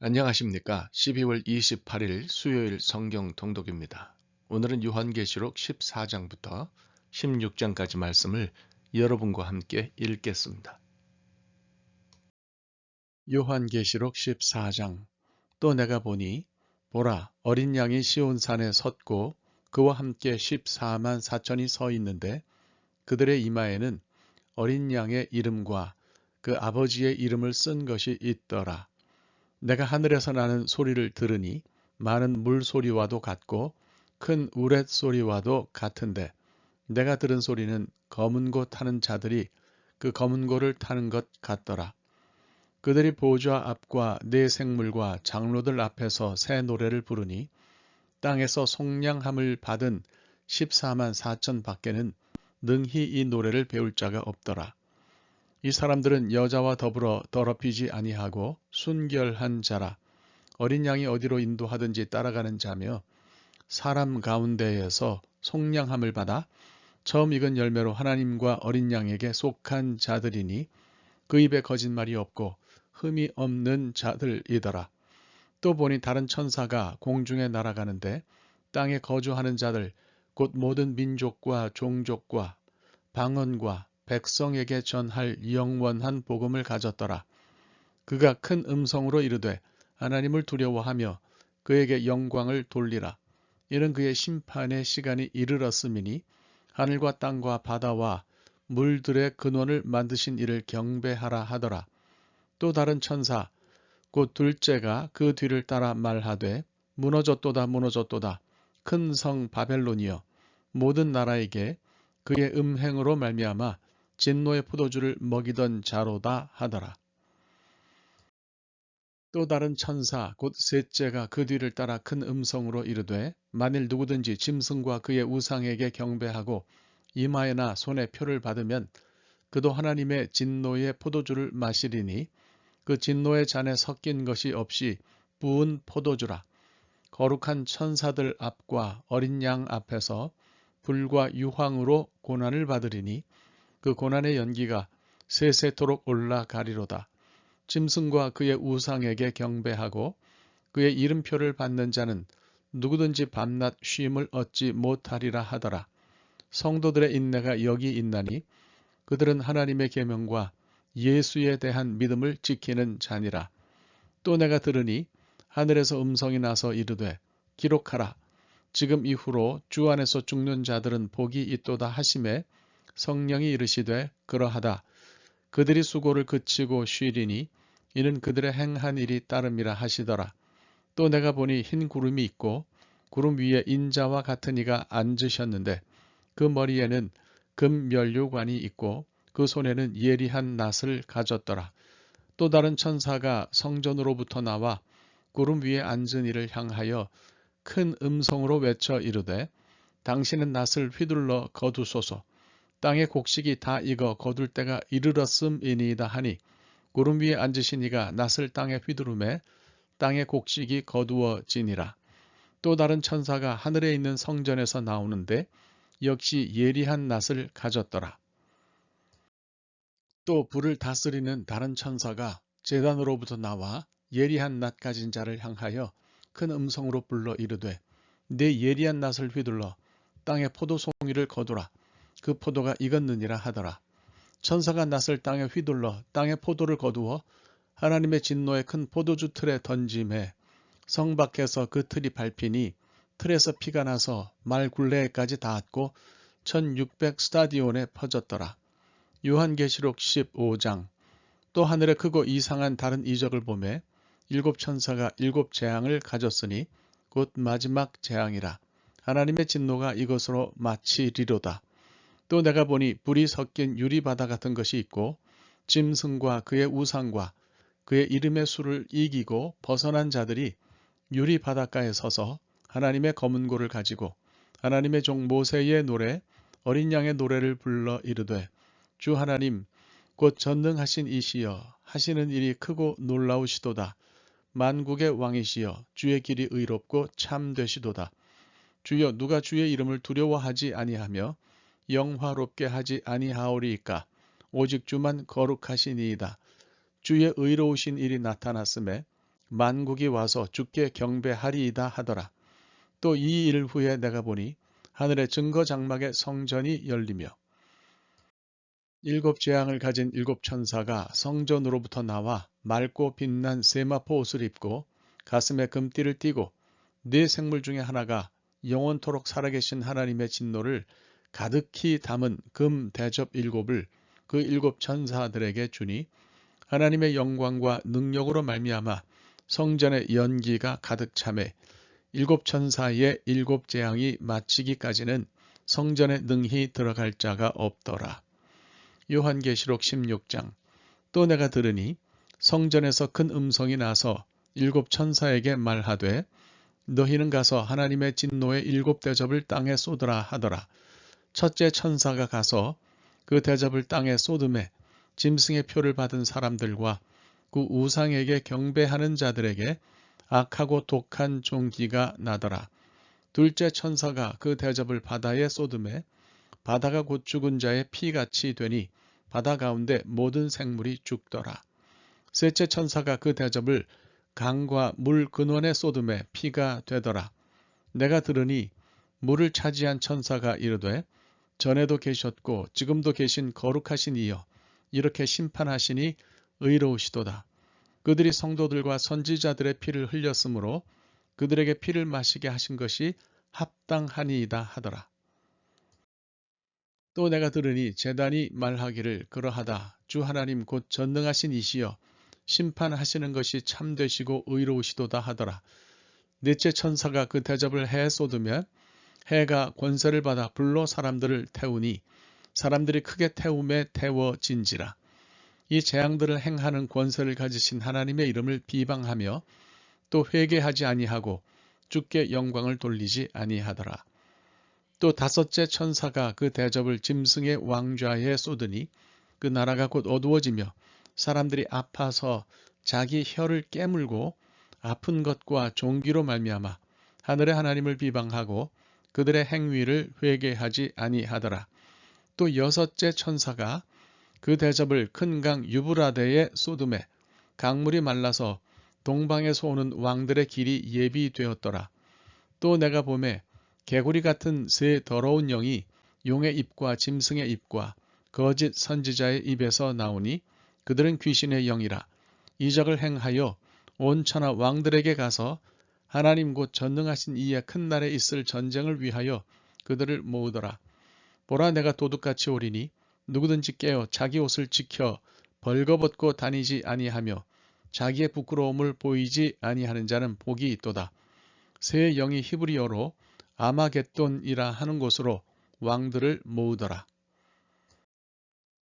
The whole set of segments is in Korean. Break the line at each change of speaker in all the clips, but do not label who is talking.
안녕하십니까. 12월 28일 수요일 성경 통독입니다. 오늘은 요한계시록 14장부터 16장까지 말씀을 여러분과 함께 읽겠습니다. 요한계시록 14장. 또 내가 보니 보라, 어린 양이 시온 산에 섰고 그와 함께 14만 4천이 서 있는데 그들의 이마에는 어린 양의 이름과 그 아버지의 이름을 쓴 것이 있더라. 내가 하늘에서 나는 소리를 들으니 많은 물소리와도 같고 큰 우렛소리와도 같은데 내가 들은 소리는 검은 고 타는 자들이 그 검은 고를 타는 것 같더라. 그들이 보좌 앞과 네 생물과 장로들 앞에서 새 노래를 부르니 땅에서 속량함을 받은 14만 4천 밖에는 능히 이 노래를 배울 자가 없더라. 이 사람들은 여자와 더불어 더럽히지 아니하고 순결한 자라. 어린 양이 어디로 인도하든지 따라가는 자며 사람 가운데에서 속량함을 받아 처음 익은 열매로 하나님과 어린 양에게 속한 자들이니 그 입에 거짓말이 없고 흠이 없는 자들이더라. 또 보니 다른 천사가 공중에 날아가는데 땅에 거주하는 자들 곧 모든 민족과 종족과 방언과 백성에게 전할 영원한 복음을 가졌더라. 그가 큰 음성으로 이르되 하나님을 두려워하며 그에게 영광을 돌리라. 이는 그의 심판의 시간이 이르렀음이니 하늘과 땅과 바다와 물들의 근원을 만드신 이를 경배하라 하더라. 또 다른 천사 곧 둘째가 그 뒤를 따라 말하되 무너졌도다 무너졌도다 큰 성 바벨론이여 모든 나라에게 그의 음행으로 말미암아 진노의 포도주를 먹이던 자로다 하더라. 또 다른 천사 곧 셋째가 그 뒤를 따라 큰 음성으로 이르되 만일 누구든지 짐승과 그의 우상에게 경배하고 이마에나 손에 표를 받으면 그도 하나님의 진노의 포도주를 마시리니 그 진노의 잔에 섞인 것이 없이 부은 포도주라. 거룩한 천사들 앞과 어린 양 앞에서 불과 유황으로 고난을 받으리니 그 고난의 연기가 세세토록 올라가리로다. 짐승과 그의 우상에게 경배하고 그의 이름표를 받는 자는 누구든지 밤낮 쉼을 얻지 못하리라 하더라. 성도들의 인내가 여기 있나니 그들은 하나님의 계명과 예수에 대한 믿음을 지키는 자니라. 또 내가 들으니 하늘에서 음성이 나서 이르되 기록하라. 지금 이후로 주 안에서 죽는 자들은 복이 있도다 하심에 성령이 이르시되 그러하다. 그들이 수고를 그치고 쉬리니 이는 그들의 행한 일이 따름이라 하시더라. 또 내가 보니 흰 구름이 있고 구름 위에 인자와 같은 이가 앉으셨는데 그 머리에는 금면류관이 있고 그 손에는 예리한 낫을 가졌더라. 또 다른 천사가 성전으로부터 나와 구름 위에 앉은 이를 향하여 큰 음성으로 외쳐 이르되 당신은 낫을 휘둘러 거두소서. 땅의 곡식이 다 익어 거둘 때가 이르렀음이니이다 하니 구름 위에 앉으신 이가 낫을 땅에 휘두르매 땅의 곡식이 거두어지니라. 또 다른 천사가 하늘에 있는 성전에서 나오는데 역시 예리한 낫을 가졌더라. 또 불을 다스리는 다른 천사가 제단으로부터 나와 예리한 낫 가진 자를 향하여 큰 음성으로 불러 이르되 내 예리한 낫을 휘둘러 땅의 포도송이를 거두라. 그 포도가 익었느니라 하더라. 천사가 낫을 땅에 휘둘러 땅의 포도를 거두어 하나님의 진노의 큰 포도주 틀에 던짐에 성 밖에서 그 틀이 밟히니 틀에서 피가 나서 말 굴레까지 닿았고 1600 스타디온에 퍼졌더라. 요한계시록 15장. 또 하늘에 크고 이상한 다른 이적을 보매 일곱 천사가 일곱 재앙을 가졌으니 곧 마지막 재앙이라. 하나님의 진노가 이것으로 마치리로다. 또 내가 보니 불이 섞인 유리바다 같은 것이 있고 짐승과 그의 우상과 그의 이름의 수를 이기고 벗어난 자들이 유리 바닷가에 서서 하나님의 검은 고를 가지고 하나님의 종 모세의 노래 어린 양의 노래를 불러 이르되 주 하나님 곧 전능하신 이시여 하시는 일이 크고 놀라우시도다. 만국의 왕이시여 주의 길이 의롭고 참되시도다. 주여 누가 주의 이름을 두려워하지 아니하며 영화롭게 하지 아니하오리이까. 오직 주만 거룩하시니이다. 주의 의로우신 일이 나타났음에 만국이 와서 주께 경배하리이다 하더라. 또 이 일 후에 내가 보니 하늘의 증거 장막의 성전이 열리며 일곱 재앙을 가진 일곱 천사가 성전으로부터 나와 맑고 빛난 세마포 옷을 입고 가슴에 금띠를 띠고 네 생물 중에 하나가 영원토록 살아계신 하나님의 진노를 가득히 담은 금 대접 일곱을 그 일곱 천사들에게 주니 하나님의 영광과 능력으로 말미암아 성전의 연기가 가득 차매 일곱 천사의 일곱 재앙이 마치기까지는 성전에 능히 들어갈 자가 없더라. 요한계시록 16장. 또 내가 들으니 성전에서 큰 음성이 나서 일곱 천사에게 말하되 너희는 가서 하나님의 진노의 일곱 대접을 땅에 쏟으라 하더라. 첫째 천사가 가서 그 대접을 땅에 쏟음에 짐승의 표를 받은 사람들과 그 우상에게 경배하는 자들에게 악하고 독한 종기가 나더라. 둘째 천사가 그 대접을 바다에 쏟음에 바다가 곧 죽은 자의 피같이 되니 바다 가운데 모든 생물이 죽더라. 셋째 천사가 그 대접을 강과 물 근원에 쏟음에 피가 되더라. 내가 들으니 물을 차지한 천사가 이르되 전에도 계셨고 지금도 계신 거룩하신 이여 이렇게 심판하시니 의로우시도다. 그들이 성도들과 선지자들의 피를 흘렸으므로 그들에게 피를 마시게 하신 것이 합당하니이다 하더라. 또 내가 들으니 제단이 말하기를 그러하다. 주 하나님 곧 전능하신 이시여 심판하시는 것이 참되시고 의로우시도다 하더라. 넷째 천사가 그 대접을 해에 쏟으면 해가 권세를 받아 불로 사람들을 태우니 사람들이 크게 태움에 태워진지라. 이 재앙들을 행하는 권세를 가지신 하나님의 이름을 비방하며 또 회개하지 아니하고 주께 영광을 돌리지 아니하더라. 또 다섯째 천사가 그 대접을 짐승의 왕좌에 쏟으니 그 나라가 곧 어두워지며 사람들이 아파서 자기 혀를 깨물고 아픈 것과 종기로 말미암아 하늘의 하나님을 비방하고 그들의 행위를 회개하지 아니하더라. 또 여섯째 천사가 그 대접을 큰 강 유브라데에 쏟음에 강물이 말라서 동방에서 오는 왕들의 길이 예비되었더라. 또 내가 보매 개구리 같은 새 더러운 영이 용의 입과 짐승의 입과 거짓 선지자의 입에서 나오니 그들은 귀신의 영이라. 이적을 행하여 온 천하 왕들에게 가서 하나님 곧 전능하신 이의 큰 날에 있을 전쟁을 위하여 그들을 모으더라. 보라 내가 도둑같이 오리니 누구든지 깨어 자기 옷을 지켜 벌거벗고 다니지 아니하며 자기의 부끄러움을 보이지 아니하는 자는 복이 있도다. 새 영이 히브리어로 아마겟돈이라 하는 곳으로 왕들을 모으더라.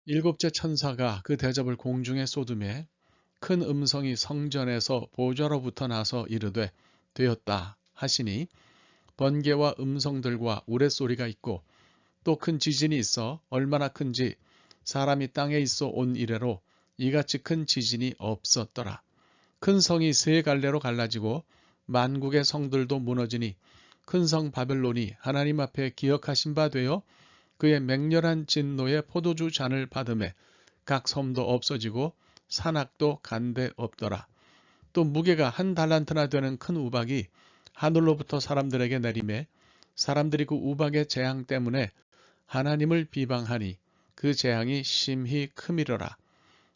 일곱째 천사가 그 대접을 공중에 쏟음에 큰 음성이 성전에서 보좌로부터 나서 이르되 되었다 하시니 번개와 음성들과 우레소리가 있고 또 큰 지진이 있어 얼마나 큰지 사람이 땅에 있어 온 이래로 이같이 큰 지진이 없었더라. 큰 성이 세 갈래로 갈라지고 만국의 성들도 무너지니 큰 성 바벨론이 하나님 앞에 기억하신 바 되어 그의 맹렬한 진노의 포도주 잔을 받음에 각 섬도 없어지고 산악도 간데 없더라. 또 무게가 한 달란트나 되는 큰 우박이 하늘로부터 사람들에게 내리매 사람들이 그 우박의 재앙 때문에 하나님을 비방하니 그 재앙이 심히 크미러라.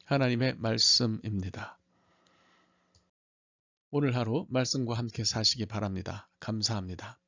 하나님의 말씀입니다. 오늘 하루 말씀과 함께 사시기 바랍니다. 감사합니다.